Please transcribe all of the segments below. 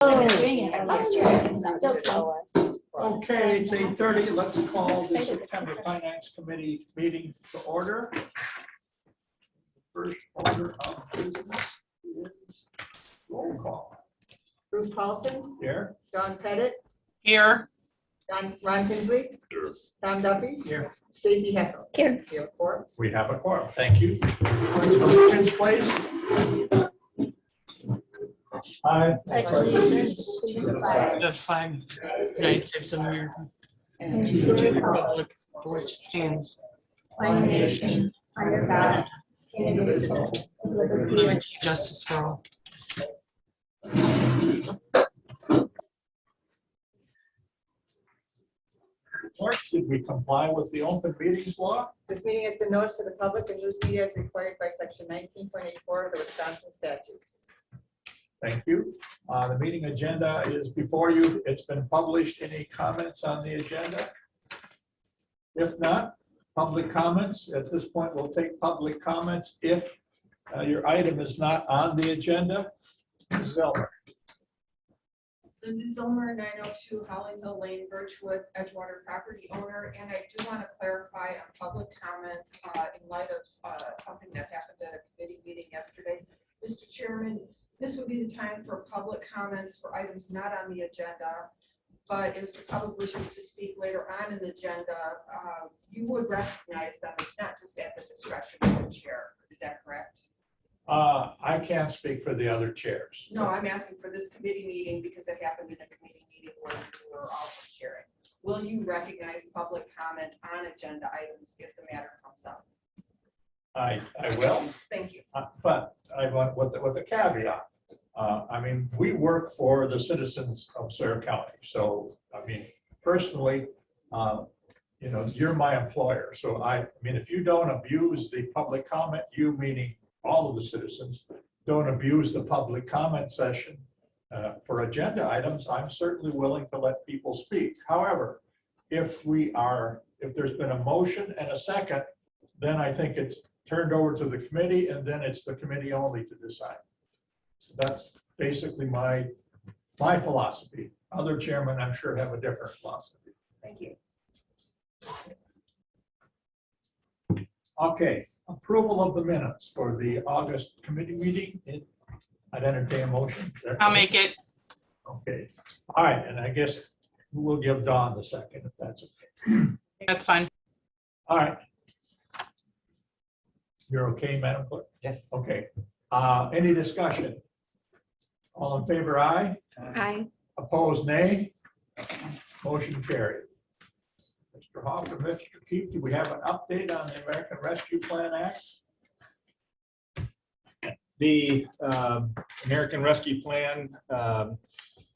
Doing it last year. Okay, it's 8:30. Let's call the September Finance Committee meeting to order. The first order of business is roll call. Bruce Paulson, Here. John Pettit, Here. Ron Kinsley, Here. Tom Duffy, Here. Stacy Hessel. Here. You have four. We have a quorum. Thank you. Allegiance, please. I Pledge allegiance to the flag The flag, United States of America, and to to the the republic republic for which it stands, one nation under God, indivisible, with liberty liberty, and justice for all. Did we comply with the open meetings law? This meeting has been noticed to the public and news media as required by section 19.84 of the Wisconsin statutes. Thank you. The meeting agenda is before you. It's been published. Any comments on the agenda? If not, public comments. At this point, we'll take public comments if your item is not on the agenda. Ms. Zelmer. Linda Zilmer, 902 Holling Hill Lane, Birchwood, Edgewater property owner, and I do want to clarify on public comments in light of something that happened at a committee meeting yesterday. Mr. Chairman, this would be the time for public comments for items not on the agenda, but if the public wishes to speak later on in the agenda, you would recognize them. It's not just at the discretion of the chair. Is that correct? I can't speak for the other chairs. No, I'm asking for this committee meeting because it happened in a committee meeting where you were also chairing. Will you recognize public comment on agenda items if the matter comes up? I will, Thank you. but I want with a caveat. I mean, we work for the citizens of Sawyer County. So, I mean, personally, you know, you're my employer. So I mean, if you don't abuse the public comment, you meaning all of the citizens, don't abuse the public comment session for agenda items, I'm certainly willing to let people speak. However, if there's been a motion and a second, then I think it's turned over to the committee and then it's the committee only to decide. So that's basically my philosophy. Other chairmen, I'm sure, have a different philosophy. Thank you. Okay, approval of the minutes for the August committee meeting. I'd entertain a motion. I'll make it. Okay, all right, and I guess we'll give Dawn the second if that's okay. That's fine. All right. You're okay, Madam Clerk? Yes. Okay. Any discussion? All in favor, aye. Aye. Opposed, nay. Motion carried. Mr. Hoff or Mr. Keefe, do we have an update on the American Rescue Plan Act? The American Rescue Plan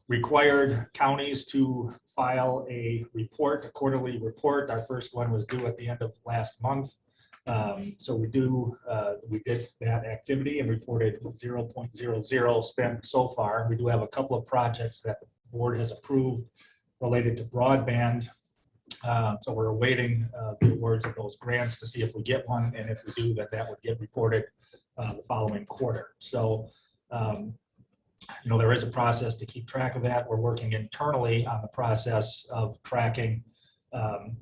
required counties to file a report, a quarterly report. Our first one was due at the end of last month. So we did that activity and reported 0.00 spent so far. We do have a couple of projects that the board has approved related to broadband. So we're awaiting the awards of those grants to see if we get one, and if we do, that would get reported the following quarter. So, you know, there is a process to keep track of that. We're working internally on the process of tracking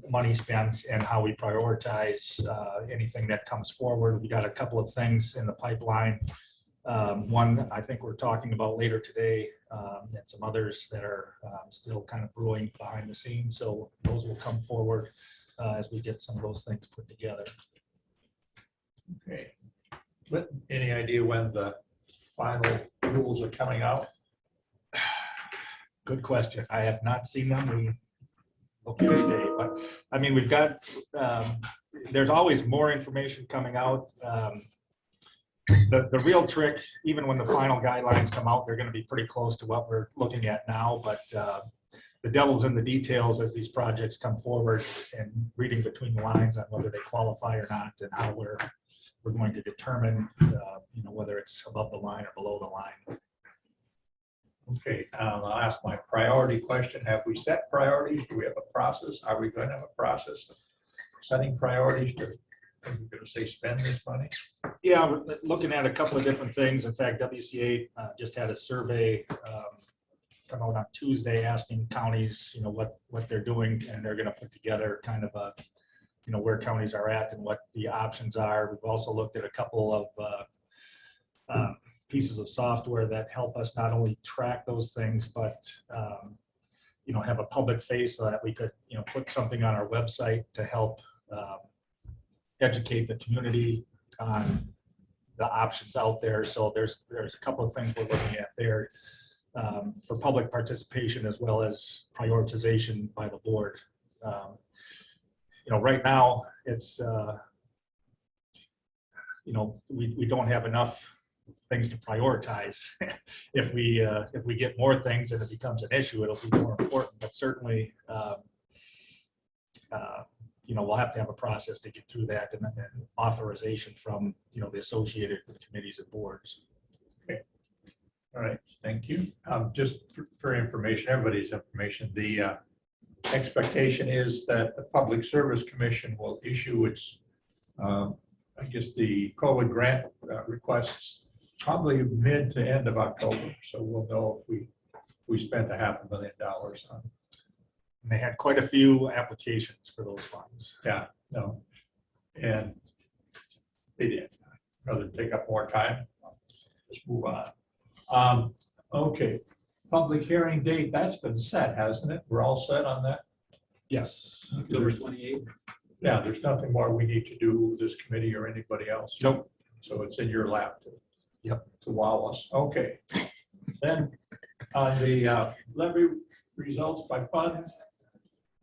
money spent and how we prioritize anything that comes forward. We got a couple of things in the pipeline. One I think we're talking about later today, and some others that are still kind of brewing behind the scenes. So those will come forward as we get some of those things put together. Okay. But any idea when the final rules are coming out? Good question. I have not seen them. We look every day, but I mean, we've got, there's always more information coming out. The real trick, even when the final guidelines come out, they're going to be pretty close to what we're looking at now, but the devil's in the details as these projects come forward, and reading between the lines on whether they qualify or not, and how we're going to determine, you know, whether it's above the line or below the line. Okay, I'll ask my priority question. Have we set priorities? Do we have a process? Are we going to have a process of setting priorities? Are we going to say spend this money? Yeah, we're looking at a couple of different things. In fact, WCA just had a survey come out on Tuesday asking counties, what they're doing, and they're gonna put together kind of a, where counties are at and what the options are. We've also looked at a couple of pieces of software that help us not only track those things, but have a public face so that we could, put something on our website to help educate the community on the options out there. So there's a couple of things we're looking at there for public participation as well as prioritization by the board. Right now it's, we don't have enough things to prioritize. If we get more things and it becomes an issue, it'll be more important, but certainly, we'll have to have a process to get through that and authorization from, the associated committees and boards. All right, thank you. Just for information, everybody's information, the expectation is that the Public Service Commission will issue its, I guess, the COVID grant requests probably mid to end of October. So we'll know if we spent $500,000 on. And they had quite a few applications for those funds. Yeah, no, and they did. Rather than take up more time, let's move on. Okay, public hearing date, that's been set, hasn't it? We're all set on that? Yes. October 28th. Yeah, there's nothing more we need to do, this committee or anybody else. Nope. So it's in your lap to, Yep. to wow us. Okay. Then on the levy results by fund,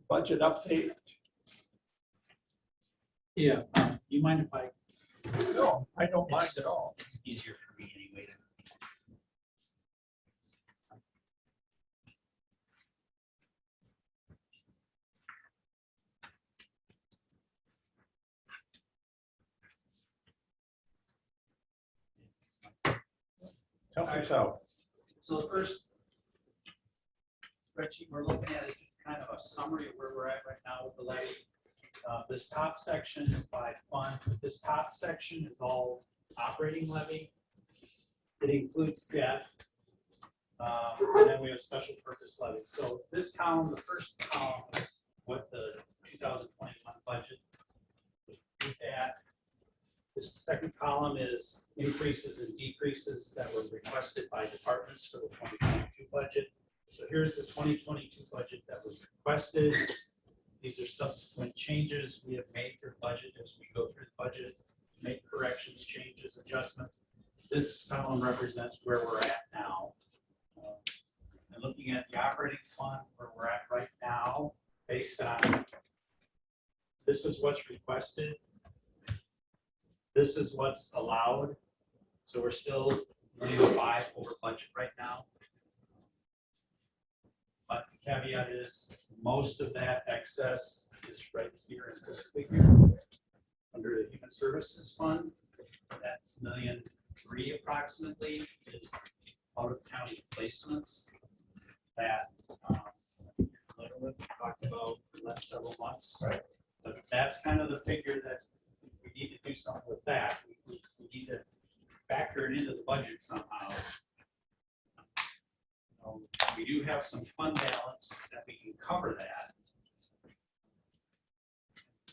budget update. Yeah, you mind if I, No, I don't mind at all. it's easier for me anyway to. Help us out. So the first spreadsheet we're looking at is kind of a summary of where we're at right now with the levy. This top section is by fund. This top section is all operating levy. It includes debt. And then we have special purpose levy. So this column, the first column, is what the 2021 budget looked at. This second column is increases and decreases that were requested by departments for the 2022 budget. So here's the 2022 budget that was requested. These are subsequent changes we have made to the budget as we go through the budget, make corrections, changes, adjustments. This column represents where we're at now. And looking at the operating fund, where we're at right now, based on this is what's requested. This is what's allowed. So we're still $1.5 million over budget right now. But the caveat is most of that excess is right here in this figure under the Human Services Fund. That $1.3 million approximately is out of county placements that we talked about for the last several months. Right. But that's kind of the figure that we need to do something with that. We need to factor it into the budget somehow. We do have some fund balance that we can cover that.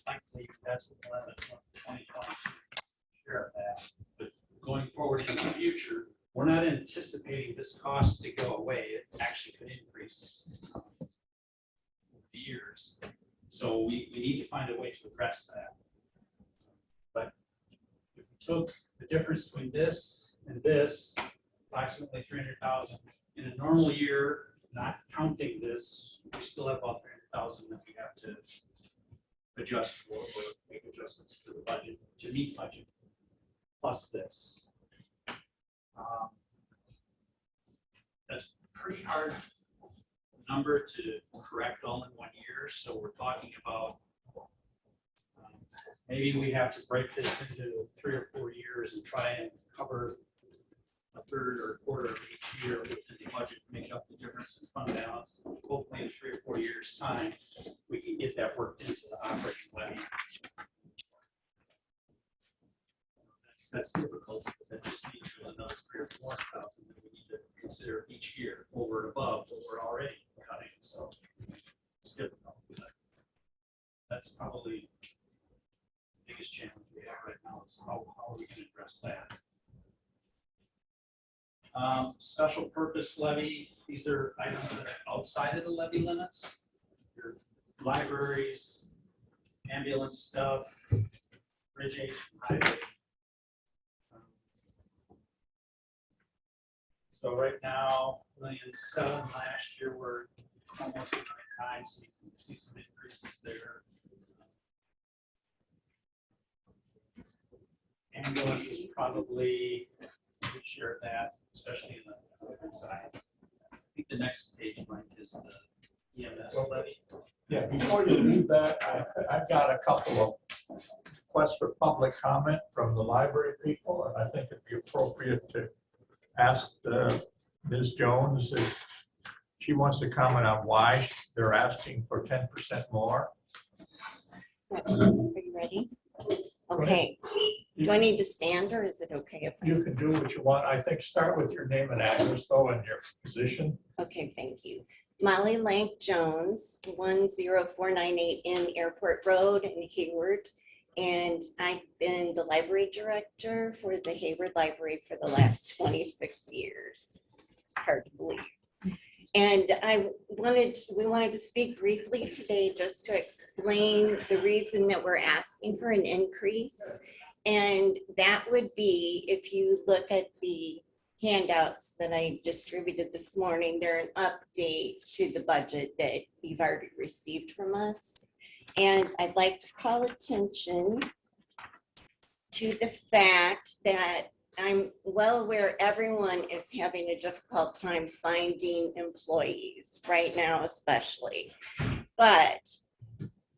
Thankfully, that's what we'll have in 2022 share of that. But going forward in the future, we're not anticipating this cost to go away. It actually could increase over the years. So we need to find a way to address that. But if we took the difference between this and this, approximately 300,000, in a normal year, not counting this, we still have about 300,000 that we have to adjust for or make adjustments to the budget to meet budget, plus this. That's a pretty hard number to correct all in 1 year. So we're talking about maybe we have to break this into 3 or 4 years and try and cover a third or a quarter of each year within the budget to make up the difference in fund balance. Hopefully in 3 or 4 years' time, we can get that worked into the operating levy. That's difficult because that just means another 3 or 4,000 that we need to consider each year over and above what we're already cutting, so it's good. That's probably the biggest challenge we have right now is how are we gonna address that? Special purpose levy, these are items that are outside of the levy limits. Your libraries, ambulance stuff, bridge aid, highway. So right now, $1.7 million last year, we're almost at 9, so you can see some increases there. Ambulance is probably a good share of that, especially in the equipment side. I think the next page, Mike, is the EMS levy. Yeah, before you leave that, I've got a couple of requests for public comment from the library people, and I think it'd be appropriate to ask Ms. Jones if she wants to comment on why they're asking for 10% more. Are you ready? Okay. Do I need to stand or is it okay if I? You can do what you want. I think start with your name and address though and your position. Okay, thank you. Molly Lank Jones, 10498 in Airport Road in Hayward. And I've been the library director for the Hayward Library for the last 26 years. It's hard to believe. And we wanted to speak briefly today just to explain the reason that we're asking for an increase. And that would be, if you look at the handouts that I distributed this morning, they're an update to the budget that you've already received from us. And I'd like to call attention to the fact that I'm well aware everyone is having a difficult time finding employees right now, especially. But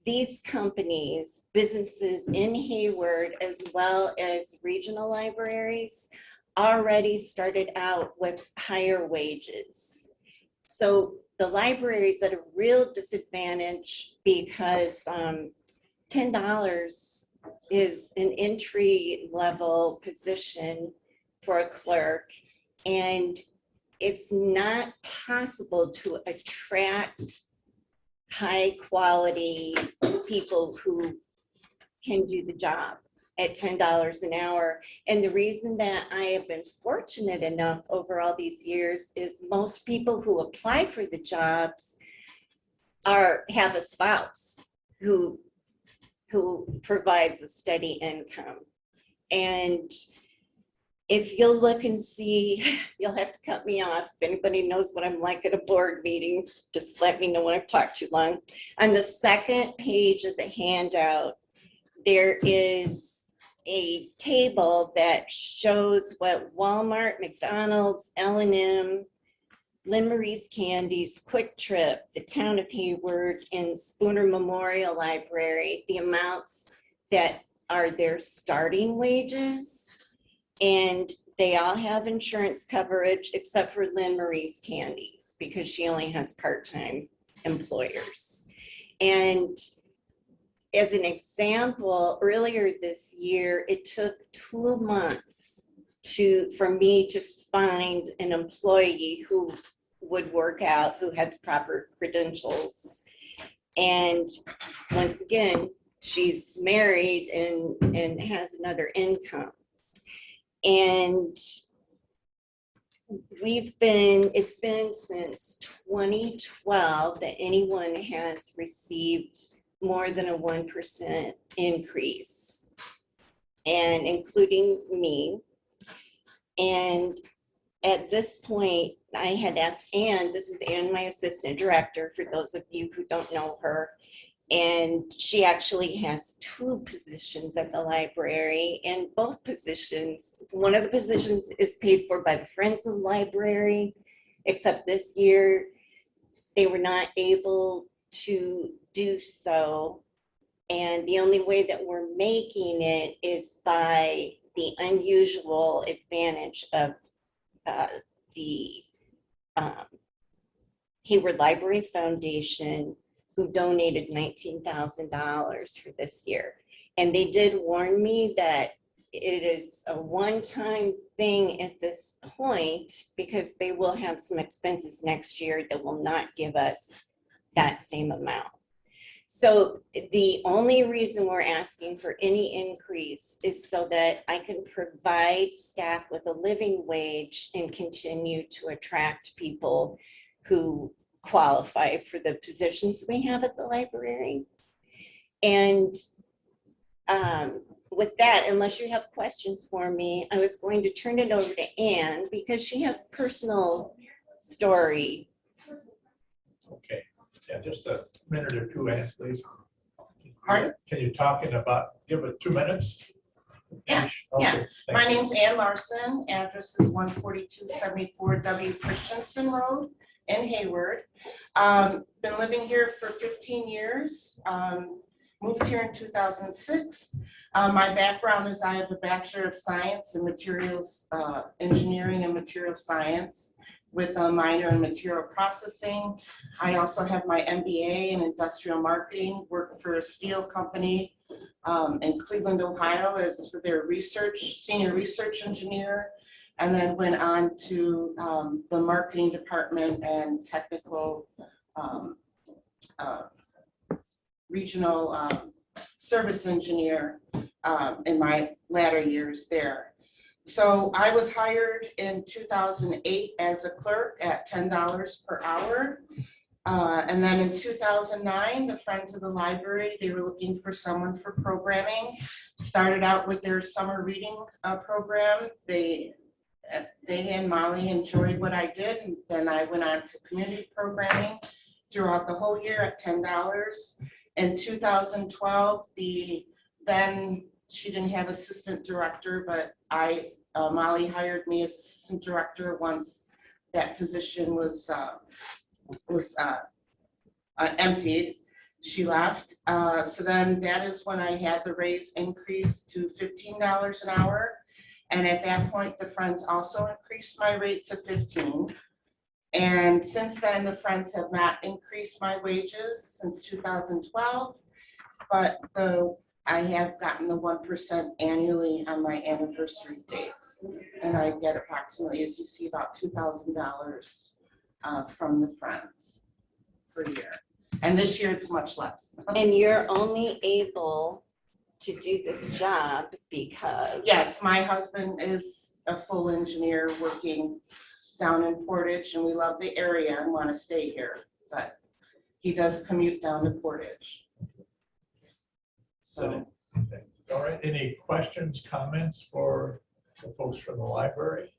these companies, businesses in Hayward, as well as regional libraries, already started out with higher wages. So the library is at a real disadvantage because $10 is an entry level position for a clerk, and it's not possible to attract high quality people who can do the job at $10 an hour. And the reason that I have been fortunate enough over all these years is most people who apply for the jobs have a spouse who provides a steady income. And if you'll look and see, you'll have to cut me off. If anybody knows what I'm like at a board meeting, just let me know when I've talked too long. On the second page of the handout, there is a table that shows what Walmart, McDonald's, L&M, Lynn Marie's Candies, Quick Trip, the town of Hayward, and Spooner Memorial Library, the amounts that are their starting wages. And they all have insurance coverage except for Lynn Marie's Candies because she only has part-time employers. And as an example, earlier this year, it took 2 months for me to find an employee who would work out, who had the proper credentials. And once again, she's married and has another income. And it's been since 2012 that anyone has received more than a 1% increase, and including me. And at this point, I had asked Ann, this is Ann, my assistant director, for those of you who don't know her, and she actually has 2 positions at the library, and both positions, one of the positions is paid for by the Friends of the Library, except this year they were not able to do so. And the only way that we're making it is by the unusual advantage of the Hayward Library Foundation, who donated $19,000 for this year. And they did warn me that it is a one-time thing at this point because they will have some expenses next year that will not give us that same amount. So the only reason we're asking for any increase is so that I can provide staff with a living wage and continue to attract people who qualify for the positions we have at the library. And with that, unless you have questions for me, I was going to turn it over to Ann because she has a personal story. Okay, yeah, just a minute or two, Ann, please. Pardon? Can you talk in about, give it 2 minutes? Yeah, Okay, yeah. thank My you. name's Ann Larson. Address is 14274 W. Christensen Road in Hayward. Been living here for 15 years. Moved here in 2006. My background is I have a Bachelor of Science in Materials Engineering and Material Science with a minor in Material Processing. I also have my MBA in Industrial Marketing, worked for a steel company in Cleveland, Ohio as for their research, senior research engineer, and then went on to the marketing department and technical regional service engineer in my latter years there. So I was hired in 2008 as a clerk at $10 per hour. And then in 2009, the Friends of the Library, they were looking for someone for programming. Started out with their summer reading program. They and Molly enjoyed what I did. And then I went on to community programming throughout the whole year at $10. In 2012, then she didn't have assistant director, but Molly hired me as assistant director once that position was emptied. She left. So then that is when I had the raise increase to $15 an hour. And at that point, the Friends also increased my rate to 15. And since then, the Friends have not increased my wages since 2012, but I have gotten the 1% annually on my anniversary dates. And I get approximately, as you see, about $2,000 from the Friends per year. And this year it's much less. And you're only able to do this job because. Yes, my husband is a full engineer working down in Portage, and we love the area and want to stay here, but he does commute down to Portage. So. Okay. All right, any questions, comments for the folks from the library?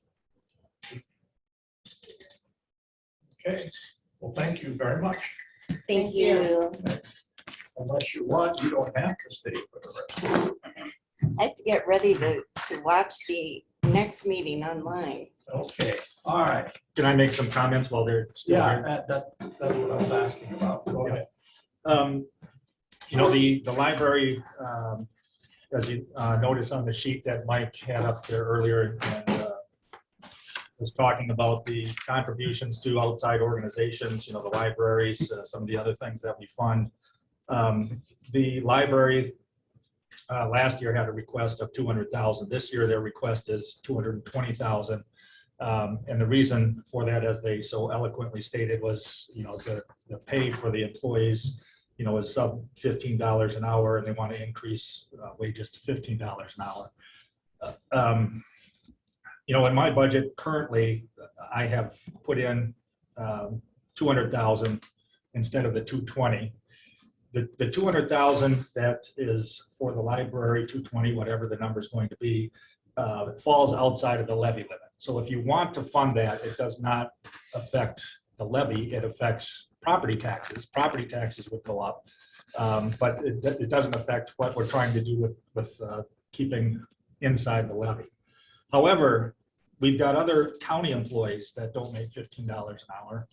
Okay, well, thank you very much. Thank you. Unless you want, you don't have to stay for the rest. I have to get ready to watch the next meeting online. Okay, all right. Can I make some comments while they're still here? Yeah, that's what I was asking about. Go ahead. You know, the library, as you notice on the sheet that Mike had up there earlier, and was talking about the contributions to outside organizations, you know, the libraries, some of the other things that we fund. The library last year had a request of $200,000. This year, their request is $220,000. And the reason for that, as they so eloquently stated, was, you know, the pay for the employees, you know, is sub $15 an hour, and they want to increase wages to $15 an hour. You know, in my budget currently, I have put in 200,000 instead of the 220. The 200,000 that is for the library, 220, whatever the number is going to be, falls outside of the levy limit. So if you want to fund that, it does not affect the levy. It affects property taxes. Property taxes would go up, but it doesn't affect what we're trying to do with keeping inside the levy. However, we've got other county employees that don't make $15 an hour.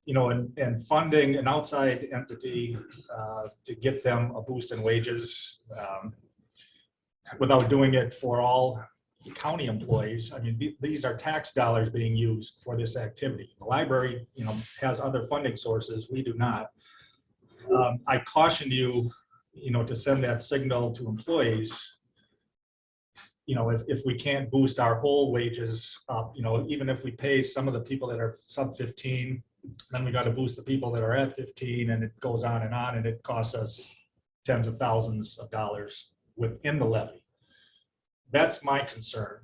You know, and funding an outside entity to get them a boost in wages without doing it for all county employees. I mean, these are tax dollars being used for this activity. The library, you know, has other funding sources. We do not. I caution you to send that signal to employees, if we can't boost our whole wages up, even if we pay some of the people that are sub 15, then we got to boost the people that are at 15, and it goes on, and it costs us tens of thousands of dollars within the levy. That's my concern.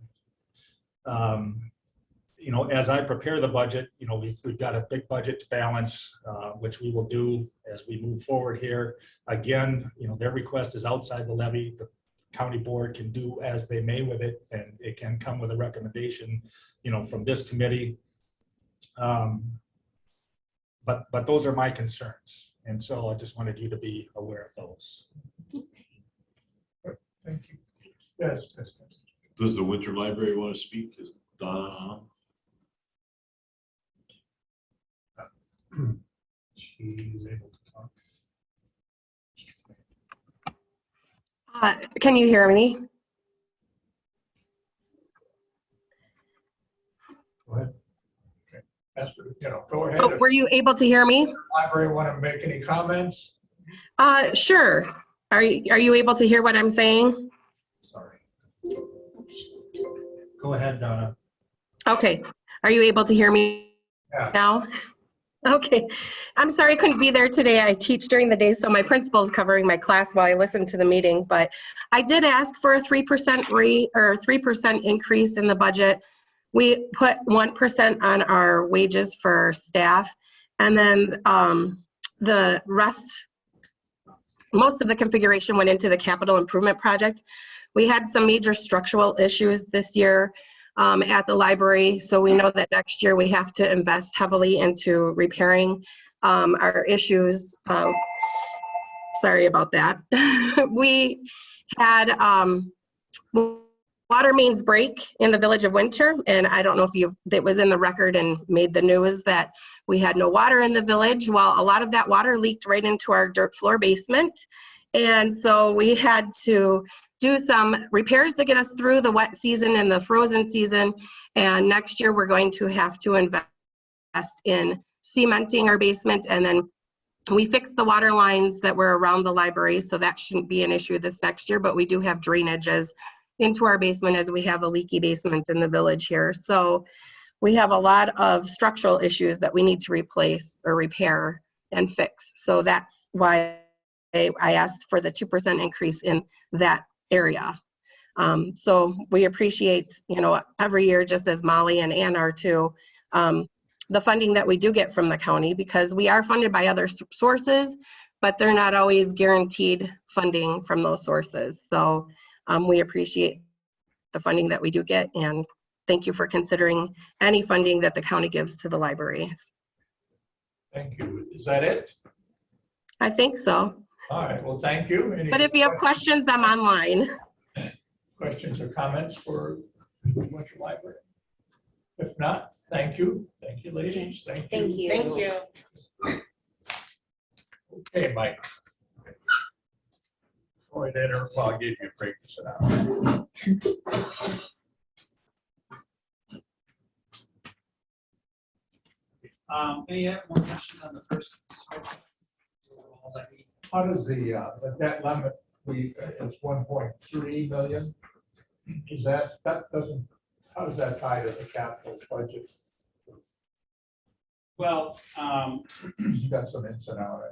As I prepare the budget, we've got a big budget to balance, which we will do as we move forward here. Again, their request is outside the levy. The county board can do as they may with it, and it can come with a recommendation, from this committee. But those are my concerns. And so I just wanted you to be aware of those. Thank you. Yes. Does the Winter Library want to speak? Is Donna on? She's able to talk. Can you hear me? Go ahead. Okay. Go ahead. Oh, were you able to hear me? Library want to make any comments? Sure. Are you able to hear what I'm saying? Sorry. Go ahead, Donna. Okay. Are you able to hear me now? Okay. I'm sorry I couldn't be there today. I teach during the day, so my principal is covering my class while I listen to the meeting. But I did ask for a 3% increase in the budget. We put 1% on our wages for staff, and then the rest, most of the configuration went into the capital improvement project. We had some major structural issues this year at the library, so we know that next year we have to invest heavily into repairing our issues. Sorry about that. We had water mains break in the village of Winter, and I don't know if that was in the record and made the news that we had no water in the village. Well, a lot of that water leaked right into our dirt floor basement, and so we had to do some repairs to get us through the wet season and the frozen season, and next year we're going to have to invest in cementing our basement, and then we fixed the water lines that were around the library, so that shouldn't be an issue this next year, but we do have drainages into our basement as we have a leaky basement in the village here. So we have a lot of structural issues that we need to replace or repair and fix. So that's why I asked for the 2% increase in that area. So we appreciate, every year, just as Molly and Ann are too, the funding that we do get from the county, because we are funded by other sources, but they're not always guaranteed funding from those sources. So we appreciate the funding that we do get, and thank you for considering any funding that the county gives to the libraries. Thank you. Is that it? I think so. All right. Well, thank you. Any But if you have questions, I'm online. questions or comments for the Winter Library? If not, thank you. Thank you, ladies. Thank you. Thank you. Thank you. Okay, Mike. Go ahead, I'll give you a break to sit down. Any more questions on the first spreadsheet? How does the debt limit, it's 1.3 million? Is that doesn't, how does that tie to the capital budget? Well, You got some ins and outs.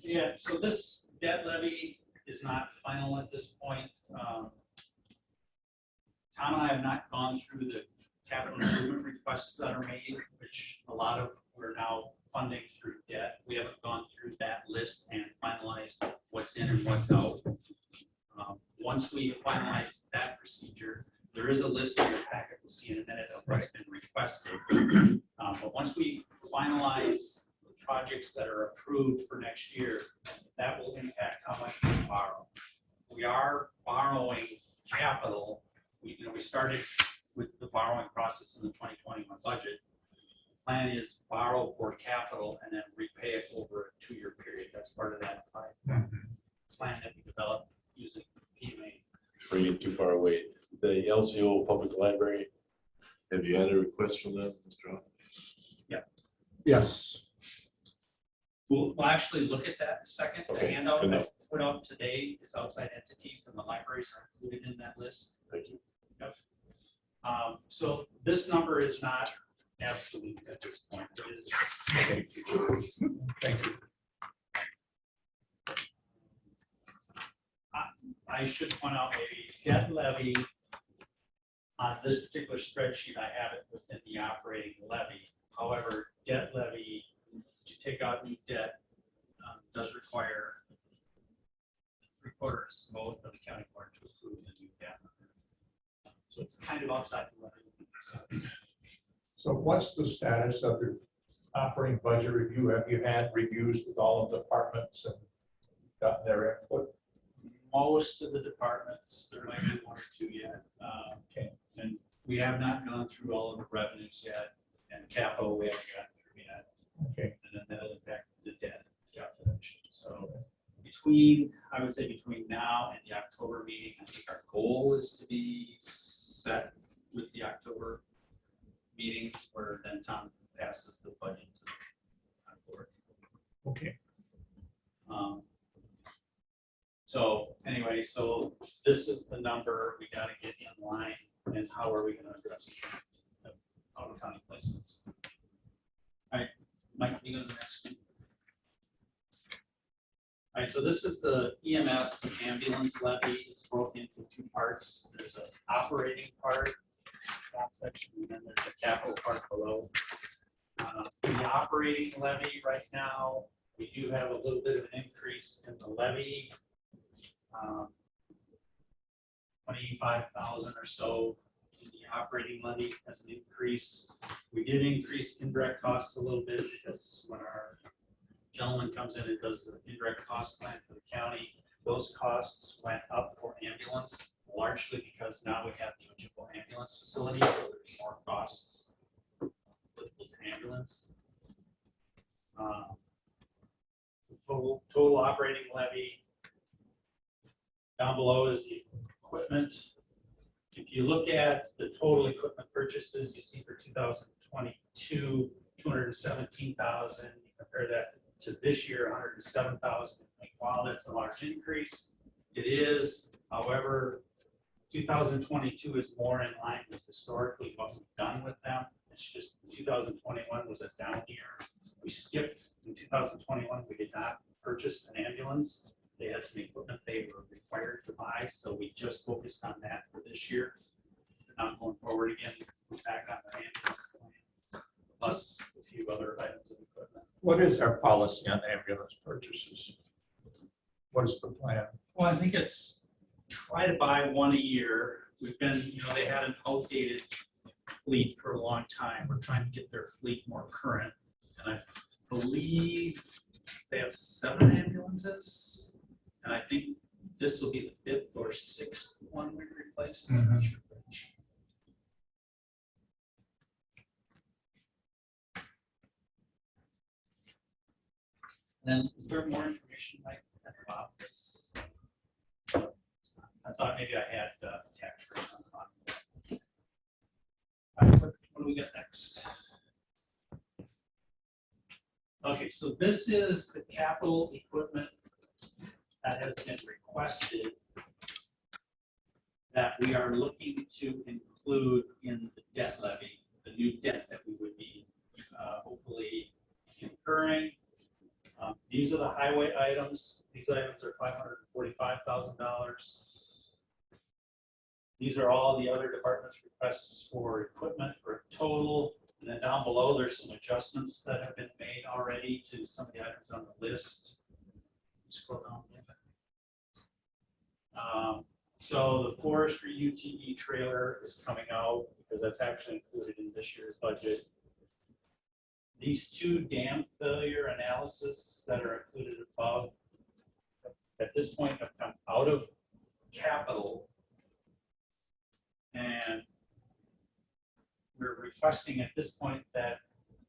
yeah, so this debt levy is not final at this point. Tom and I have not gone through the capital improvement requests that are made, which a lot of we're now funding through debt. We haven't gone through that list and finalized what's in and what's out. Once we finalize that procedure, there is a list in your packet, we'll see in a minute, of what's been requested. But once we finalize the projects that are approved for next year, that will impact how much we borrow. We are borrowing capital. We started with the borrowing process in the 2021 budget. Plan is borrow for capital and then repay it over a 2-year period. That's part of that plan that we developed using PMA. Before you get too far away, the LCO Public Library, have you had a request from them, Mr. Hoff? Yes. We'll actually look at that in a second, the Okay, handout. good enough. put out today is outside entities, and the libraries are included in that list. Thank you. Yep. So this number is not absolute at this point. It is. Thank you. I should point out maybe debt levy. On this particular spreadsheet, I have it within the operating levy. However, debt levy, to take out new debt, does require 3/4 vote of the county board to approve the new debt. So it's kind of outside the levy. So what's the status of your operating budget review? Have you had reviews with all of the departments and gotten their input? Most of the departments, there might be 1 or 2 yet. Okay. And we have not gone through all of the revenues yet, and capital we haven't gotten through yet. Okay. And then that'll impact the debt calculation. So between, I would say between now and the October meeting, I think our goal is to be set with the October meeting, where then Tom passes the budget to the board. Okay. So anyway, so this is the number we got to get in line, and how are we going to address the out of county placements? All right, Mike, can you go to the next one? All right, so this is the EMS, the ambulance levy. It's broken into 2 parts. There's an operating part, top section, and then there's a capital part below. The operating levy right now, we do have a little bit of an increase in the levy. 25,000 or so in the operating levy as an increase. We did increase indirect costs a little bit because when our gentleman comes in and does the indirect cost plan for the county, those costs went up for ambulance, largely because now we have the Ojibwa ambulance facility, so there's more costs with ambulance. Total operating levy. Down below is the equipment. If you look at the total equipment purchases, you see for 2022, 217,000. You compare that to this year, 107,000. Wow, that's a large increase. It is, however, 2022 is more in line with historically what we've done with them. It's just 2021 was a down year. We skipped in 2021. We did not purchase an ambulance. They had some equipment they were required to buy, so we just focused on that for this year. Now going forward again, we're back on the ambulance plan, plus a few other items of equipment. What is our policy on ambulance purchases? What is the plan? Well, I think it's try to buy 1 a year. We've been, they had an outdated fleet for a long time. We're trying to get their fleet more current, and I believe they have 7 ambulances. And I think this will be the 5th or 6th one we replaced. I'm not sure which. And then, is there more information Mike about this? I thought maybe I had tax rate on. All right, what do we got next? Okay, so this is the capital equipment that has been requested that we are looking to include in the debt levy, the new debt that we would be hopefully incurring. These are the highway items. These items are $545,000. These are all the other departments' requests for equipment for a total. And then down below, there's some adjustments that have been made already to some of the items on the list. Scroll down a little bit. So the forestry UTE trailer is coming out because that's actually included in this year's budget. These 2 dam failure analysis that are included above at this point have come out of capital, and we're requesting at this point that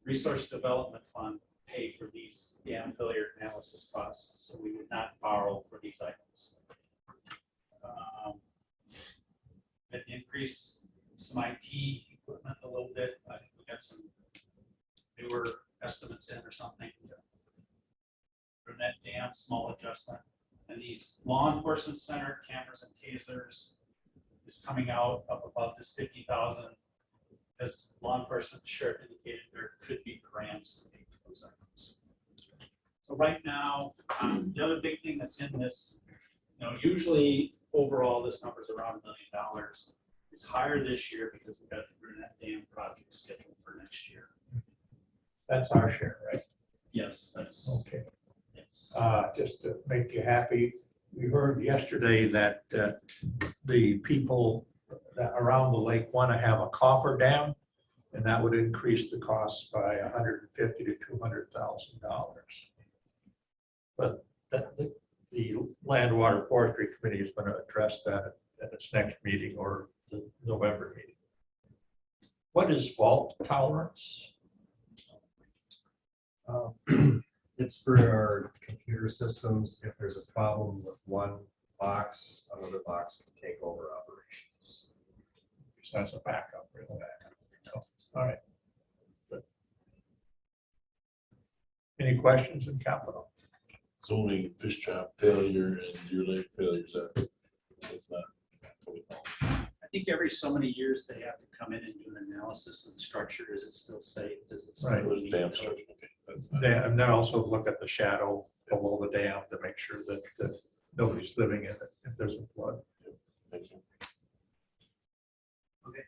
Resource Development Fund pay for these dam failure analysis costs, so we would not borrow for these items. It increase some IT equipment a little bit. I think we got some newer estimates in or something. For net dam, small adjustment. And these law enforcement center cameras and tasers is coming out up above this 50,000. As law enforcement sheriff indicated, there could be grants to pay for those items. So right now, the other big thing that's in this, usually overall this number is around $1 million. It's higher this year because we've got the Brunette Dam project scheduled for next year. That's our share, right? Yes, that's, Okay. yes. Just to make you happy, we heard yesterday that the people that around the lake want to have a coffer dam, and that would increase the cost by $150,000 to $200,000. But the Land Water Forestry Committee is going to address that at its next meeting or the November meeting. What is fault tolerance? It's for our computer systems. If there's a problem with one box, another box can take over operations. So that's a backup, really. All right. Good. Any questions in capital? Zoning, fish trap failure and year late failures, that's not. I think every so many years they have to come in and do an analysis of the structure. Is it still safe? Does it still Right. need Dam to- structure. Okay, that's not- And then also look at the shadow below the dam to make sure that nobody's living in it if there's a flood. Thank you. Okay.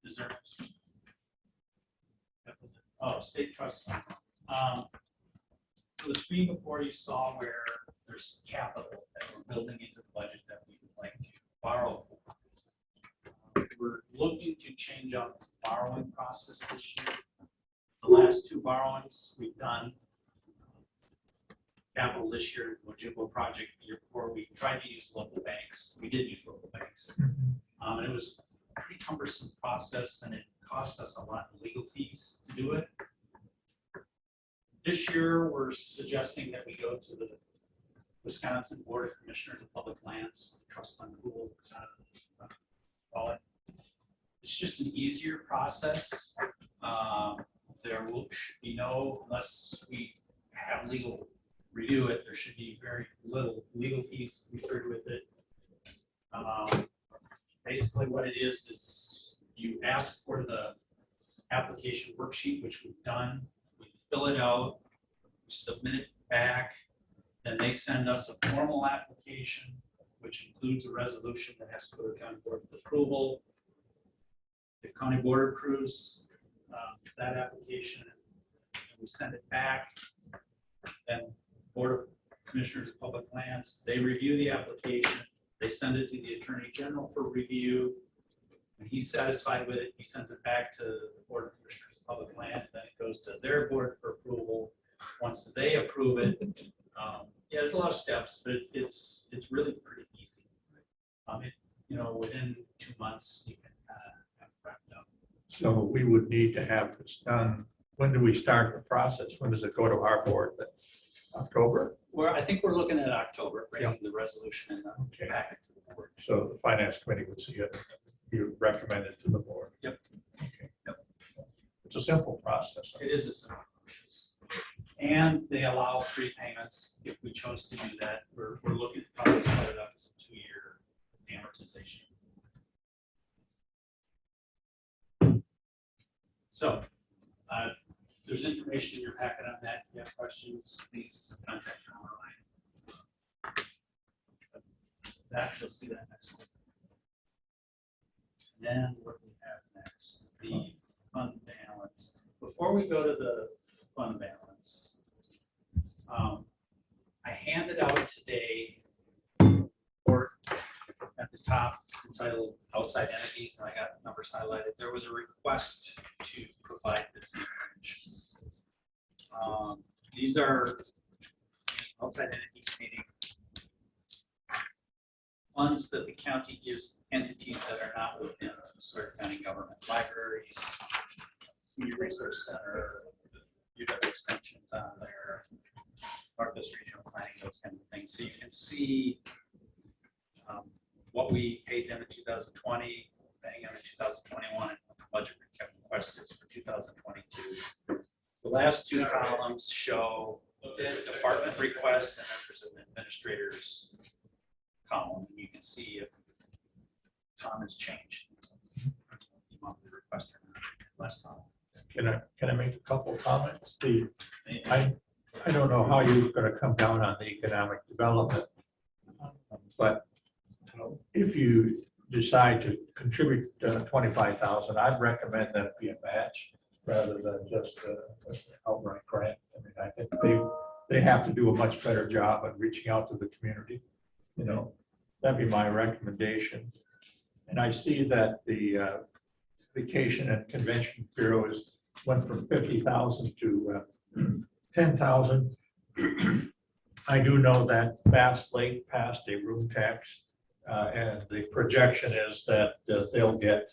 Is there? Oh, state trust fund. So the screen before you saw where there's capital that we're building into the budget that we would like to borrow for. We're looking to change up the borrowing process this year. The last two borrowings we've done. Capital this year, the Ojibwa project, the year before, we tried to use local banks. We did use local banks. And it was a pretty cumbersome process and it cost us a lot in legal fees to do it. This year, we're suggesting that we go to the Wisconsin Board of Commissioners of Public Lands, trust fund pool, call it. It's just an easier process. There should be no, unless we have legal review it, there should be very little legal fees incurred with it. Basically what it is you ask for the application worksheet, which we've done. We fill it out, we submit it back, then they send us a formal application, which includes a resolution that has to go to county board for approval. If county board approves that application, and we send it back, then Board of Commissioners of Public Lands, they review the application, they send it to the Attorney General for review. When he's satisfied with it, he sends it back to the Board of Commissioners of Public Lands, then it goes to their board for approval. Once they approve it, yeah, there's a lot of steps, but it's really pretty easy. Within 2 months, you can have it wrapped up. So we would need to have this done. When do we start the process? When does it go to our board? October? Well, I think we're looking at October, bringing the resolution in the Okay. packet to the board. So the finance committee would see it. You recommend it to the board. Yep. Okay. It's a simple process. It is a simple process. And they allow free payments if we chose to do that. We're looking to probably set it up as a 2-year amortization. So there's information in your packet on that. If you have questions, please contact Caroline. That, you'll see that next week. And then what do we have next? The fund balance. Before we go to the fund balance, I handed out today or at the top entitled outside entities, and I got numbers highlighted. There was a request to provide this information. These are outside entities, meaning funds that the county gives entities that are not within the Sawyer County government, libraries, senior resource center, UW extensions on there, Northwest Regional Planning, those kinds of things. So you can see what we paid them in 2020, paying them in 2021, and what the budget request is for 2022. The last two columns show bid department request, and then there's an administrator's column, and you can see if Tom has changed. You want the request or not, last column. Can I make a couple comments? I don't know how you're gonna come down on the economic development. But if you decide to contribute 25,000, I'd recommend that it be a match rather than just an outright grant. I mean, I think they have to do a much better job at reaching out to the community. You know, that'd be my recommendation. And I see that the Vacation and Convention Bureau went from 50,000 to 10,000. I do know that Bass Lake passed a room tax, and the projection is that they'll get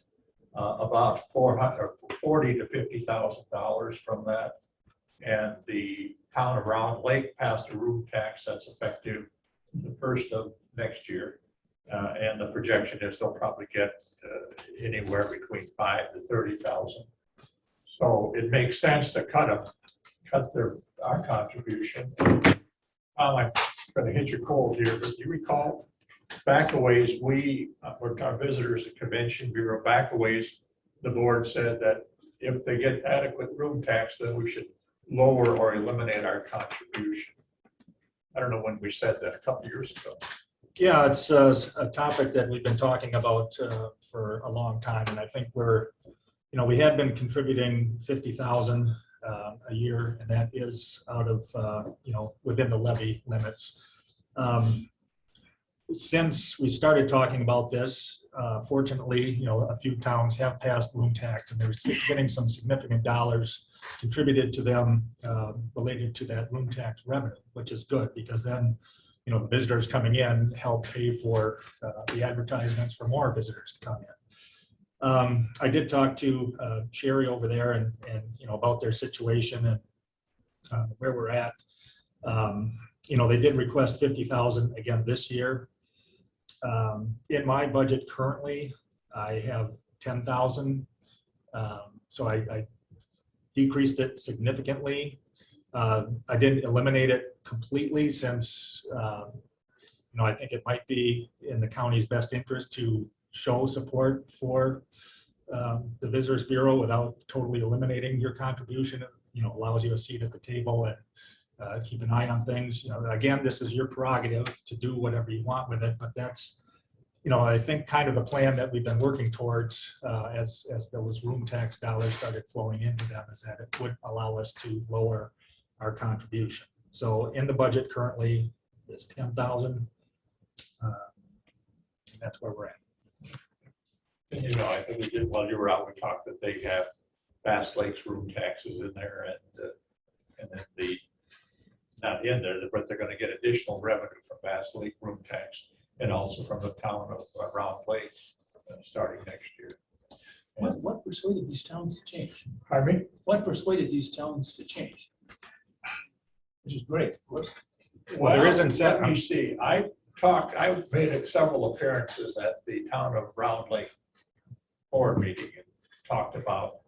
about $40,000 to $50,000 from that. And the town of Round Lake passed a room tax that's effective the 1st of next year. And the projection is they'll probably get anywhere between $5,000 to $30,000. So it makes sense to cut our contribution. I'm going to hit you cold here, but do you recall back a ways, for our visitors at Convention Bureau, back a ways, the board said that if they get adequate room tax, then we should lower or eliminate our contribution. I don't know when we said that, a couple of years ago. Yeah, it's a topic that we've been talking about for a long time, and I think we have been contributing 50,000 a year, and that is out of within the levy limits. Since we started talking about this, fortunately, a few towns have passed room tax, and they're getting some significant dollars contributed to them related to that room tax revenue, which is good because then the visitors coming in help pay for the advertisements for more visitors to come in. I did talk to Sherry over there and about their situation and where we're at. They did request 50,000 again this year. In my budget currently, I have 10,000. So I decreased it significantly. I didn't eliminate it completely since I think it might be in the county's best interest to show support for the Visitors Bureau without totally eliminating your contribution. It allows you a seat at the table and keep an eye on things. Again, this is your prerogative to do whatever you want with it, but that's I think kind of the plan that we've been working towards as those room tax dollars started flowing into them is that it would allow us to lower our contribution. So in the budget currently is 10,000. That's where we're at. And I think we did, while you were out, we talked that they have Bass Lake's room taxes in there and then not in there, but they're going to get additional revenue from Bass Lake room tax and also from the town of Round Lake starting next year. What persuaded these towns to change? Pardon me? What persuaded these towns to change? Which is great. Well, there is incentive. Let me see. I made several appearances at the town of Round Lake board meeting and talked about,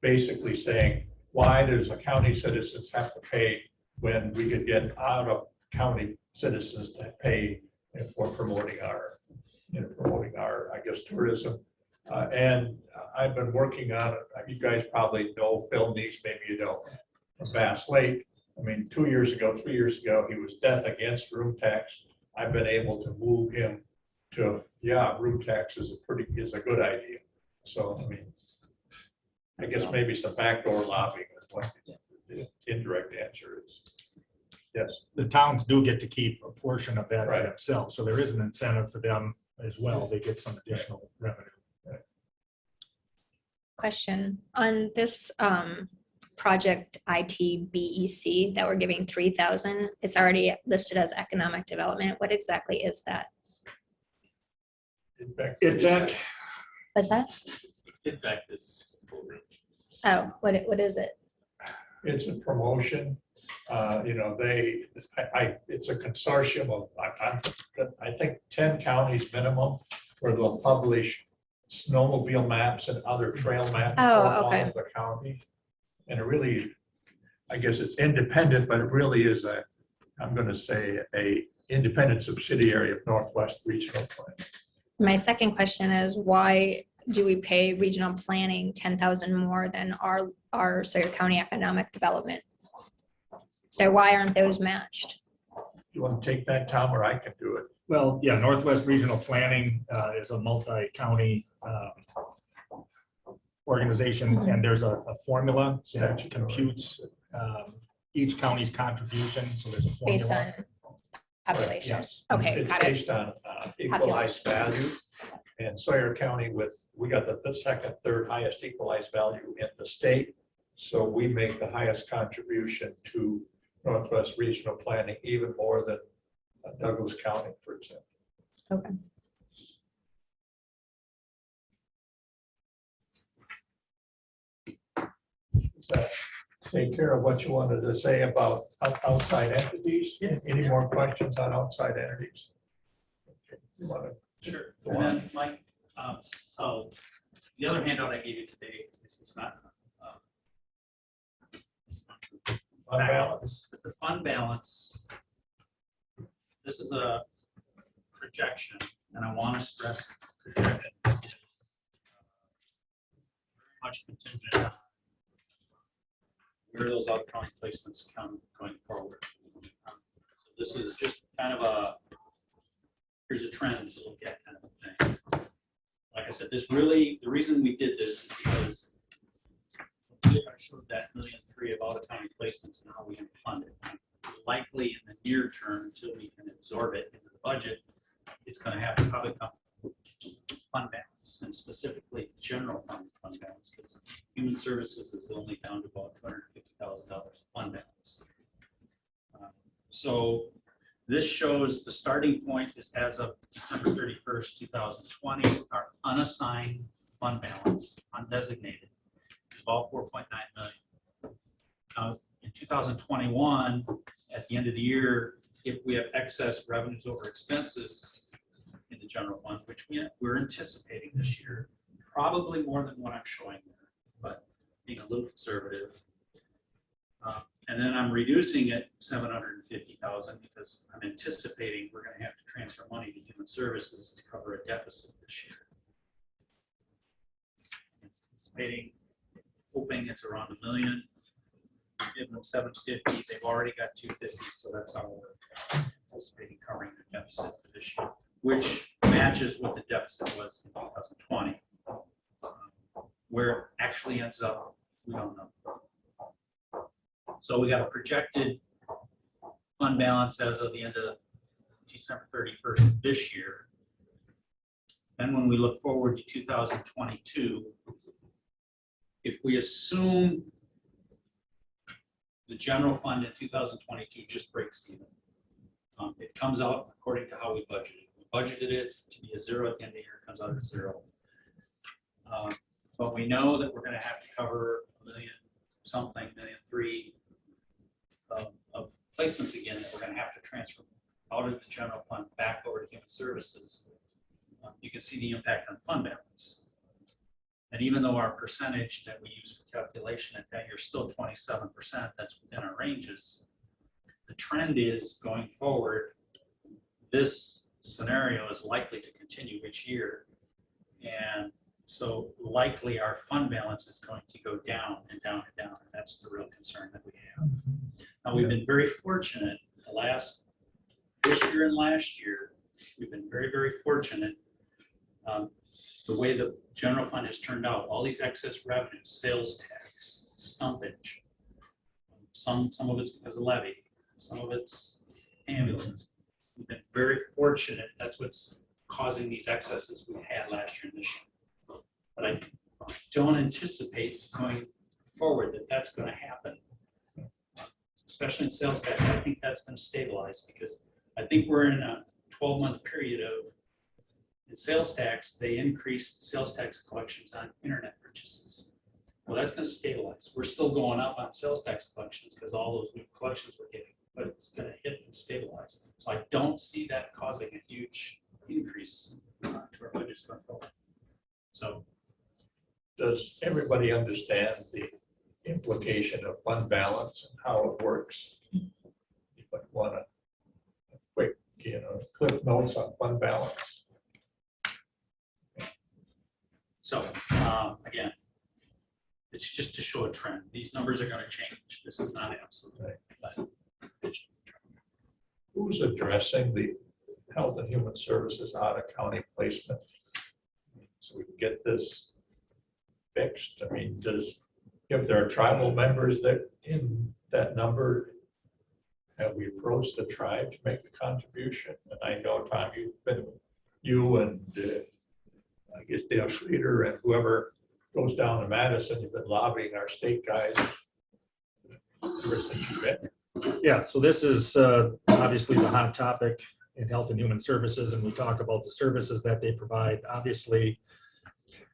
basically saying, why does a county citizens have to pay when we could get out of county citizens to pay for promoting our, I guess, tourism. And I've been working on it. You guys probably know Phil Neese, maybe you don't, from Bass Lake. I mean, 2 years ago, 3 years ago, he was death against room tax. I've been able to move him to, room tax is a good idea. So, I mean, I guess maybe some backdoor lobbying is what the indirect answer is. Yes. The towns do get to keep a portion of that for Right. themselves. So there is an incentive for them as well. They get some additional revenue. Question on this project ITBEC that we're giving 3,000. It's already listed as economic development. What exactly is that? What's that? In fact, this. Oh, what is it? It's a promotion. It's a consortium of, I think 10 counties minimum where they'll publish snowmobile maps and other trail maps for all of the county. And it really, I guess it's independent, but it really is I'm gonna say a independent subsidiary of Northwest Regional Plan. My second question is, why do we pay regional planning 10,000 more than our Sawyer County Economic Development? So why aren't those matched? You want to take that, Tom, or I can do it? Well, yeah, Northwest Regional Planning is a multi-county organization, and there's a formula that computes each county's contribution, so there's a formula. Based on population? Yes. Okay, It's got it. based on equalized value. And Sawyer County we got the second, third highest equalized value in the state. So we make the highest contribution to Northwest Regional Planning, even more than Douglas County, for example. Okay. Does that take care of what you wanted to say about outside entities? Any more questions on outside entities? Okay, you want to Sure. go And on? then, Mike, the other handout I gave you today, it's not On balance. but the fund balance, this is a projection, and I want to stress projection. Is much contingent on where those out county placements come going forward. So this is just kind of here's a trend to look at kind of a thing. Like I said, the reason we did this is because I showed that 1.3 million of out-of-county placements and how we can fund it. Likely in the near term, until we can absorb it into the budget, it's going to have to probably come fund balance, and specifically general fund balance, because human services is only down to about $250,000 fund balance. So this shows the starting point is as of December 31st, 2020, our unassigned fund balance, undesignated, is about 4.9 million. In 2021, at the end of the year, if we have excess revenues over expenses in the general fund, which we're anticipating this year, probably more than what I'm showing there, but being a little conservative. And then I'm reducing it 750,000 because I'm anticipating we're going to have to transfer money to human services to cover a deficit this year. Anticipating, hoping it's around $1 million. Give them 750. They've already got 250, so that's how we're anticipating covering the deficit for this year, which matches what the deficit was in 2020. Where it actually ends up, we don't know. So we got a projected fund balance as of the end of December 31st of this year. Then when we look forward to 2022, if we assume the general fund in 2022 just breaks even, it comes out according to how we budgeted. We budgeted it to be a 0 at the end of the year, it comes out at 0. But we know that we're going to have to cover $1 million something, $1.3 million of placements again that we're going to have to transfer out of the general fund back over to human services. You can see the impact on fund balance. And even though our percentage that we use for calculation at that year is still 27%, that's within our ranges, the trend is going forward, this scenario is likely to continue each year. And so likely our fund balance is going to go down and down and down. And that's the real concern that we have. Now, we've been very fortunate this year and last year, we've been very, very fortunate the way the general fund has turned out. All these excess revenues, sales tax, stumpage, some of it's because of levy, some of it's ambulance. We've been very fortunate. That's what's causing these excesses we had last year and this year. But I don't anticipate going forward that that's going to happen, especially in sales tax. I think that's going to stabilize because I think we're in a 12-month period of, in sales tax, they increased sales tax collections on internet purchases. Well, that's going to stabilize. We're still going up on sales tax collections because all those new collections we're getting, but it's going to hit and stabilize. So I don't see that causing a huge increase to our budgets going forward. So Does everybody understand the implication of fund balance and how it works. You might want a quick, clip notes on fund balance. So, again, it's just to show a trend. These numbers are gonna change. This is not absolute. But it's- Who's addressing the health and human services out of county placement? So we can get this fixed. I mean, if there are tribal members that in that number, have we approached the tribe to make the contribution? And I know, Tom, you and I guess Dale Schrader and whoever goes down to Madison, you've been lobbying our state guys ever since you've been. Yeah, so this is obviously the hot topic in Health and Human Services, and we talk about the services that they provide. Obviously,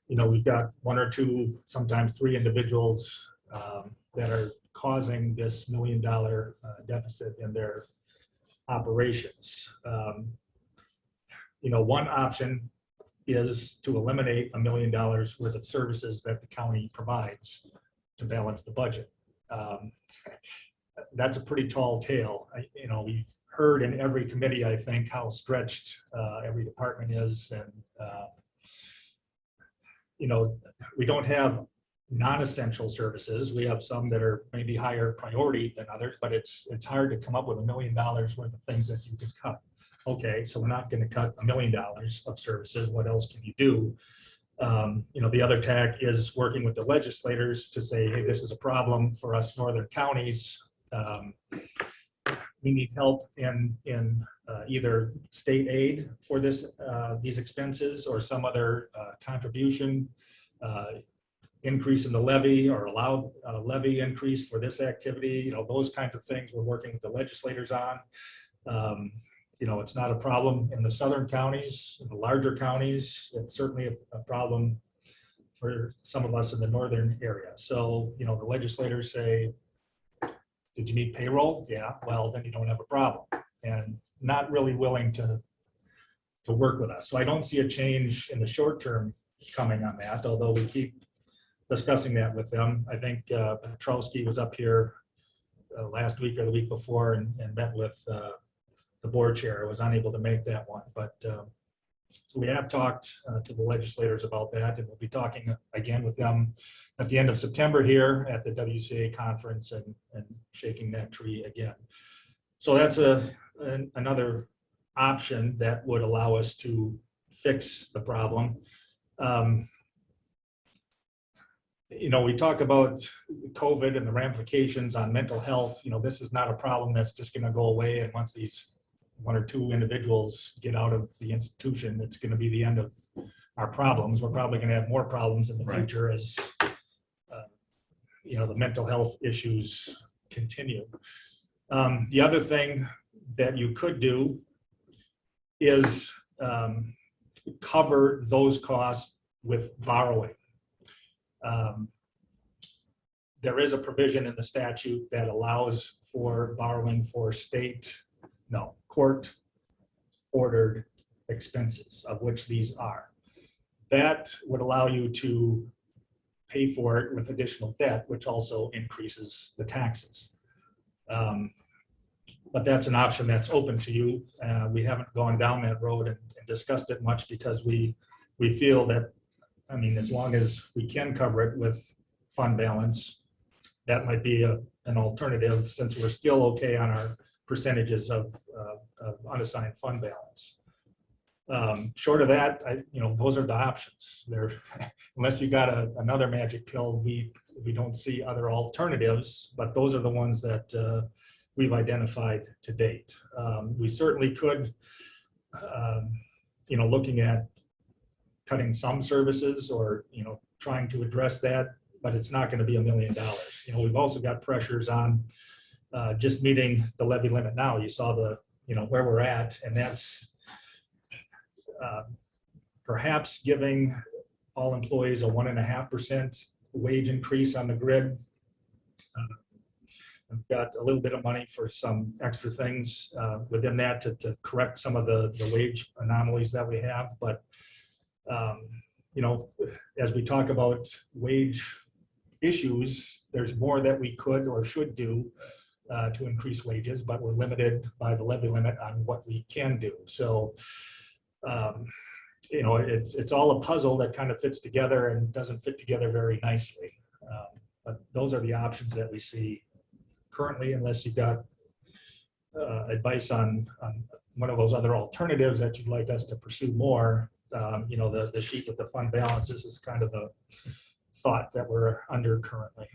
we've got one or two, sometimes three individuals that are causing this $1 million deficit in their operations. One option is to eliminate $1 million worth of services that the county provides to balance the budget. That's a pretty tall tale. We've heard in every committee, I think, how stretched every department is. And, we don't have non-essential services. We have some that are maybe higher priority than others, but it's hard to come up with $1 million worth of things that you can cut. Okay, so we're not going to cut $1 million of services. What else can you do? The other tack is working with the legislators to say, hey, this is a problem for us northern counties. We need help in either state aid for these expenses or some other contribution, increase in the levy or allowed levy increase for this activity. Those kinds of things we're working with the legislators on. It's not a problem in the southern counties, in the larger counties. It's certainly a problem for some of us in the northern area. So, the legislators say, did you need payroll? Yeah, well, then you don't have a problem. And not really willing to work with us. So I don't see a change in the short term coming on that, although we keep discussing that with them. I think Petrowski was up here last week or the week before and met with the board chair. I was unable to make that one, but so we have talked to the legislators about that, and we'll be talking again with them at the end of September here at the WCA conference and shaking that tree again. So that's another option that would allow us to fix the problem. We talk about COVID and the ramifications on mental health. This is not a problem that's just going to go away. And once these one or two individuals get out of the institution, it's going to be the end of our problems. We're probably going to have more problems in the future as the mental health issues continue. The other thing that you could do is cover those costs with borrowing. There is a provision in the statute that allows for borrowing for court-ordered expenses, of which these are. That would allow you to pay for it with additional debt, which also increases the taxes. But that's an option that's open to you. We haven't gone down that road and discussed it much because we feel that, as long as we can cover it with fund balance, that might be an alternative, since we're still okay on our percentages of unassigned fund balance. Short of that, those are the options. Unless you got another magic pill, we don't see other alternatives, but those are the ones that we've identified to date. We certainly could, looking at cutting some services or, trying to address that, but it's not going to be $1 million. We've also got pressures on just meeting the levy limit now. You saw where we're at, and that's perhaps giving all employees a 1.5% wage increase on the grid. I've got a little bit of money for some extra things within that to correct some of the wage anomalies that we have. But, as we talk about wage issues. There's more that we could or should do to increase wages, but we're limited by the levy limit on what we can do. So, it's all a puzzle that kind of fits together and doesn't fit together very nicely. But those are the options that we see currently, unless you've got advice on one of those other alternatives that you'd like us to pursue more. The sheet with the fund balances is kind of the thought that we're under currently.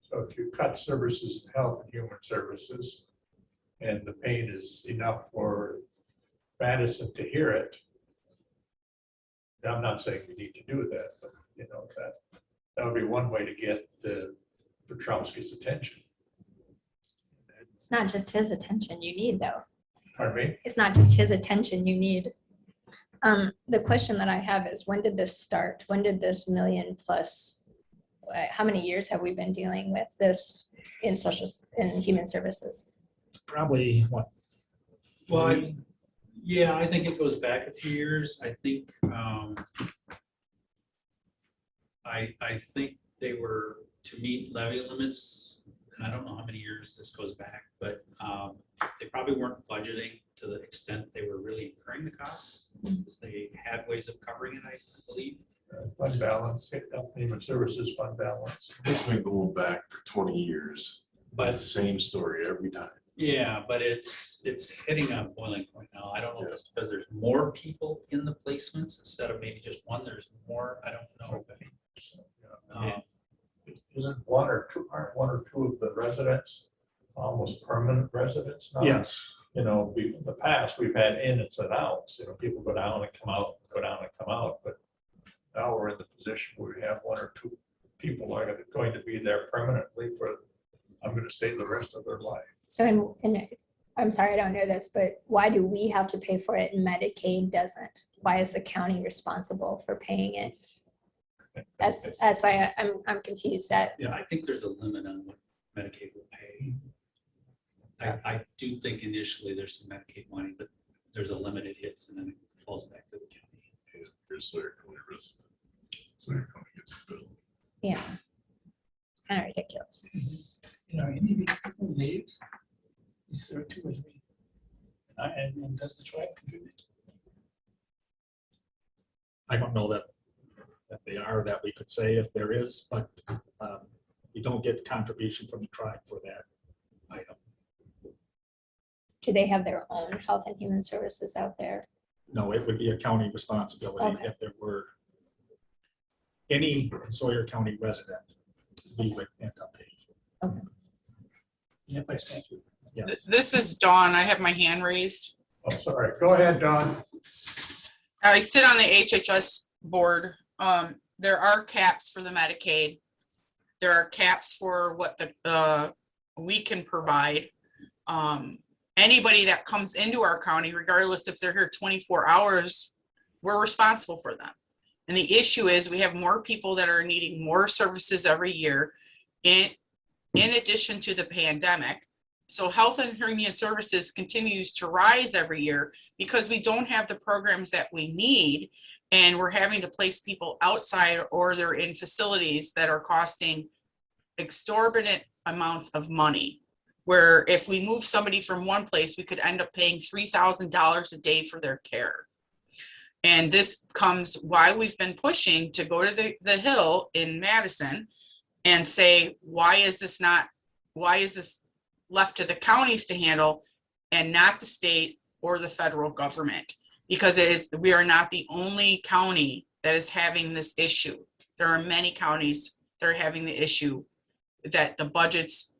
So if you cut services, health and human services, and the pain is enough for Madison to hear it, I'm not saying we need to do that, but that would be one way to get Petrowski's attention. It's not just his attention you need, though. Pardon me? It's not just his attention you need. The question that I have is, when did this start? When did this million plus, how many years have we been dealing with this in human services? Probably what? Well, yeah, I think it goes back a few years. I think, I think they were to meet levy limits, and I don't know how many years this goes back, but they probably weren't budgeting to the extent they were really incurring the costs, because they had ways of covering it, I believe. Fund balance, health and human services fund balance. It's been going back for 20 years. But It's the same story every time. yeah, but it's hitting a boiling point now. I don't know if it's because there's more people in the placements instead of maybe just one. There's more. I don't know. Isn't aren't one or two of the residents almost permanent residents now? Yes. In the past, we've had ins and outs, people go down and come out, go down and come out, but now we're in the position where we have one or two people are going to be there permanently for, I'm going to say, the rest of their life. So, I'm sorry, I don't know this, but why do we have to pay for it and Medicaid doesn't? Why is the county responsible for paying it? That's why I'm confused at. Yeah, I think there's a limit on what Medicaid will pay. I do think initially there's some Medicaid money, but there's a limit it hits and then it falls back to the county. Here's Sawyer County resident. Sawyer County gets the bill. Yeah. It's kind of ridiculous. Any of these people leaves, is there 2 or 3? And does the tribe contribute? I don't know that they are, that we could say if there is, but you don't get contribution from the tribe for that item. Do they have their own health and human services out there? No, it would be a county responsibility. Okay. If there were any Sawyer County resident, we would end up paying for. Okay. Yeah, by statute. Yes. This is Dawn. I have my hand raised. Oh, sorry. Go ahead, Don. I sit on the HHS board. There are caps for the Medicaid. There are caps for what we can provide. Anybody that comes into our county, regardless if they're here 24 hours, we're responsible for them. And the issue is we have more people that are needing more services every year in addition to the pandemic. So health and human services continues to rise every year because we don't have the programs that we need, and we're having to place people outside or they're in facilities that are costing exorbitant amounts of money. Where if we move somebody from one place, we could end up paying $3,000 a day for their care. And this comes why we've been pushing to go to the Hill in Madison and say, why is this left to the counties to handle and not the state or the federal government? Because we are not the only county that is having this issue. There are many counties that are having the issue that the budgets,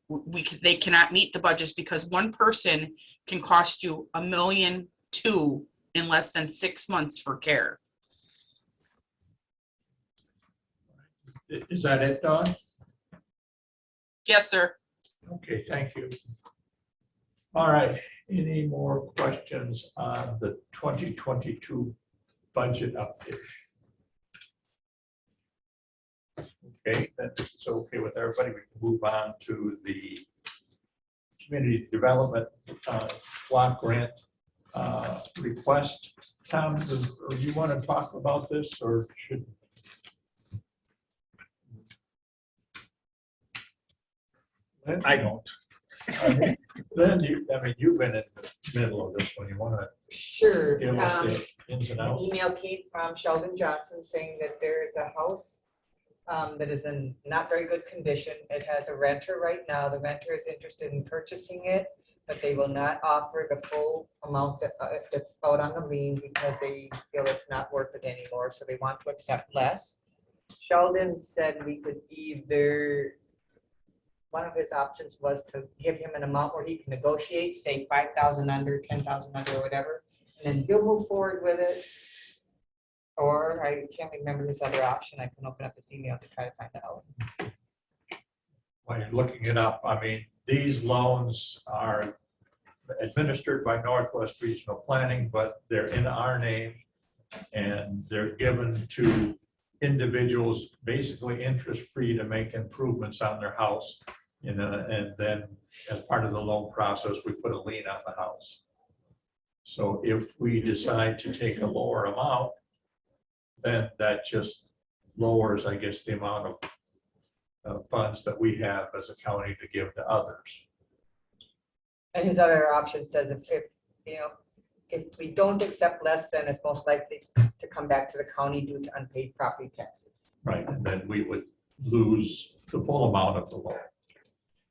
they cannot meet the budgets because one person can cost you $1.2 million in less than 6 months for care. Is that it, Don? Yes, sir. Okay, thank you. All right, any more questions on the 2022 budget update? Okay, then if it's okay with everybody, we can move on to the community development block grant request. Tom, do you want to talk about this or should? I don't. Then you've been in the middle of this one. You want to Sure. give us the ins and An outs? email came from Sheldon Johnson saying that there is a house that is in not very good condition. It has a renter right now. The renter is interested in purchasing it, but they will not offer the full amount that's out on the lien because they feel it's not worth it anymore, so they want to accept less. Sheldon said we could either, one of his options was to give him an amount where he can negotiate, say 5,000 under, 10,000 under, or whatever, and then he'll move forward with it. Or I can't remember his other option. I can open up his email to try to find out. While you're looking it up, I mean, these loans are administered by Northwest Regional Planning, but they're in our name. And they're given to individuals, basically interest-free, to make improvements on their house. You know, and then as part of the loan process, we put a lien on the house. So if we decide to take a lower amount, then that just lowers, I guess, the amount of funds that we have as a county to give to others. And his other option says if we don't accept less, then it's most likely to come back to the county due to unpaid property taxes. Right, and then we would lose the full amount of the loan.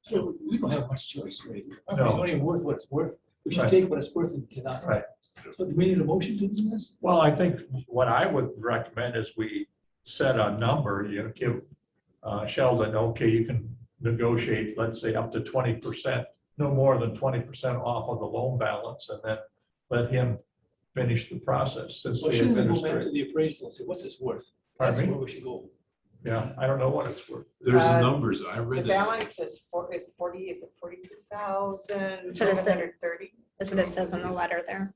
So we don't have much choice, right? No. It's only worth what it's worth. We should Right. take what it's worth and get out. Right. So do we need a motion to do this? Well, I think what I would recommend is we set a number, give Sheldon, okay, you can negotiate, let's say, up to 20%, no more than 20% off of the loan balance, and then let him finish the process since So the shouldn't we go back to administrator. the appraisal and say, what's it worth? Pardon That's me? where we should go. Yeah, I don't know what it's worth. There's Uh, numbers, I The read it. balance is 42,730. That's what it said. That's what it says on the letter there.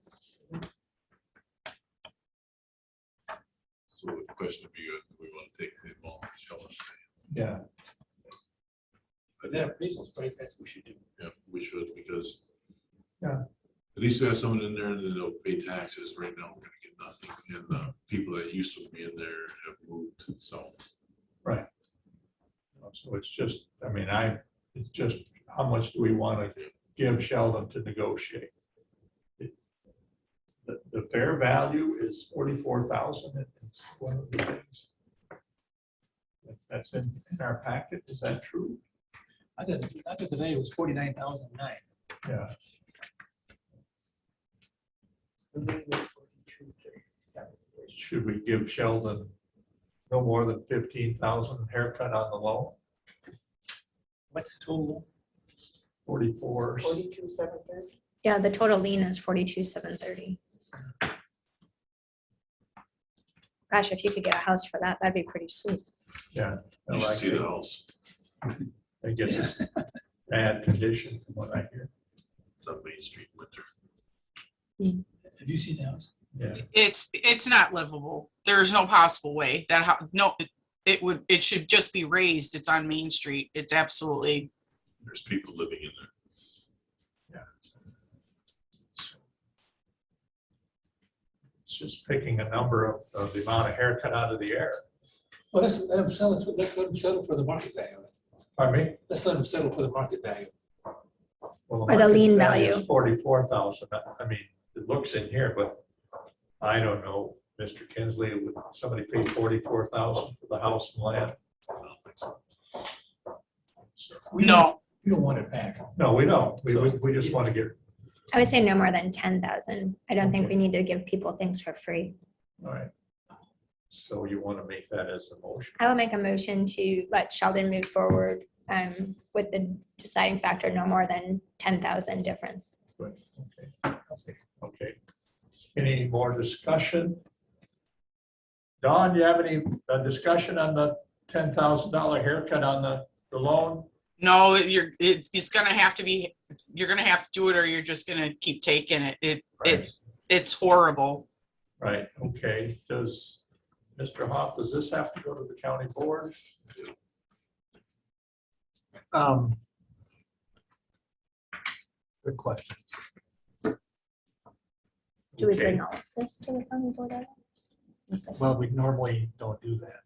So the question would be, do we want to take the amount? Sheldon said. Yeah, But that appraisal's right, that's what we should do. Yeah, we should, because. Yeah. At least we have someone in there and then they'll pay taxes. Right now, we're gonna get nothing. And the people that used to be in there have moved, so. right. So it's just, it's just, how much do we want to give Sheldon to negotiate? The fair value is 44,000. It's one of the things. That's in our packet. Is that true? I thought the value was 49,009. Yeah. Should we give Sheldon no more than 15,000 haircut on the loan? What's the total? 44. 42,730. Yeah, the total lien is 42,730. Gosh, if you could get a house for that, that'd be pretty sweet. Yeah. I You should like see it. the house. I guess it's bad condition from what I hear. It's on Main Street winter. Have you seen the house? Yeah. It's not livable. There is no possible way that, it should just be raised. It's on Main Street. It's absolutely, There's people living in there. It's just picking a number of the amount of haircut out of the air. Well, let's let them settle for the market value. Pardon me? Let's let them settle for the market value. Well, Or the market lien is value. 44,000. I mean, it looks in here, but I don't know, Mr. Kinsley, would somebody pay 44,000 for the house and land? I don't think so. no. You don't want it back. No, we don't. We just want to get, I would say no more than 10,000. I don't think we need to give people things for free. all right. So you want to make that as a motion? I will make a motion to let Sheldon move forward with the deciding factor no more than 10,000 difference. Good. Okay. Okay. Any more discussion? Don, do you have any discussion on the $10,000 haircut on the loan? No, it's gonna have to be, you're gonna have to do it or you're just gonna keep taking it. It's horrible. Right, okay. Does, Mr. Hoff, does this have to go to the county board? Good question. Do we Okay. bring all of this to the county board? Well, we normally don't do that.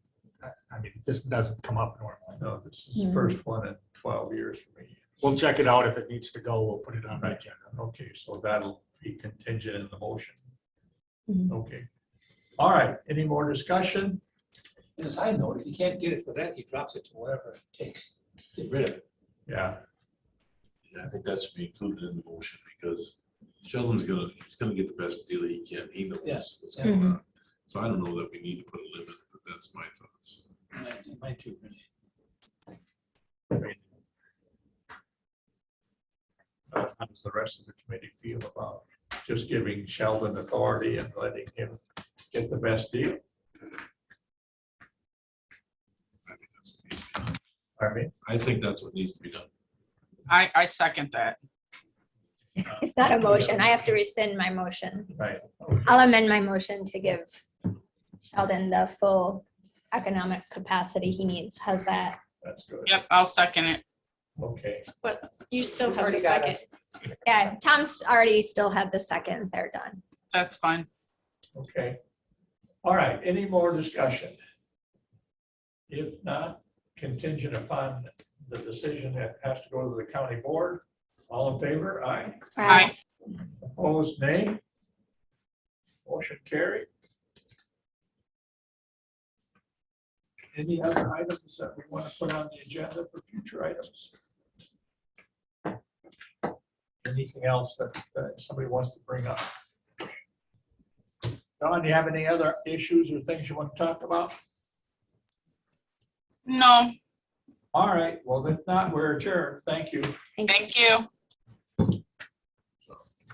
I mean, this doesn't come up normally. No, this is the first one in 12 years for me. We'll check it out. If it needs to go, we'll put it on the Right. agenda. Okay, so that'll be contingent in the motion. Mhm. Okay. All right, any more discussion? And as I know, if you can't get it for that, he drops it to whatever it takes. Get rid of it. Yeah, Yeah, I think that should be included in the motion because Sheldon's he's gonna get the best deal he can. He knows Yes, what's yeah. going Mm-hmm. on. So I don't know that we need to put a limit, but that's my thoughts. Mine too, really. how does the rest of the committee feel about just giving Sheldon authority and letting him get the best deal? I think that's what needs to be done. I mean, I think that's what needs to be done. I second that. It's not a motion. I have to rescind my motion. right. I'll amend my motion to give Sheldon the full economic capacity he needs. How's that? That's good. Yep, I'll second it. Okay, But you still You've have the already got second. it. Yeah, Tom's already still had the second. They're done. That's fine. okay. All right, any more discussion? If not, contingent upon the decision that has to go to the county board, all in favor? Aye. Aye. Opposed, nay? Motion carried. Any other items that we want to put on the agenda for future items? Anything else that somebody wants to bring up? Don, do you have any other issues or things you want to talk about? No, All right, well, if not, we're adjourned. Thank you. thank you.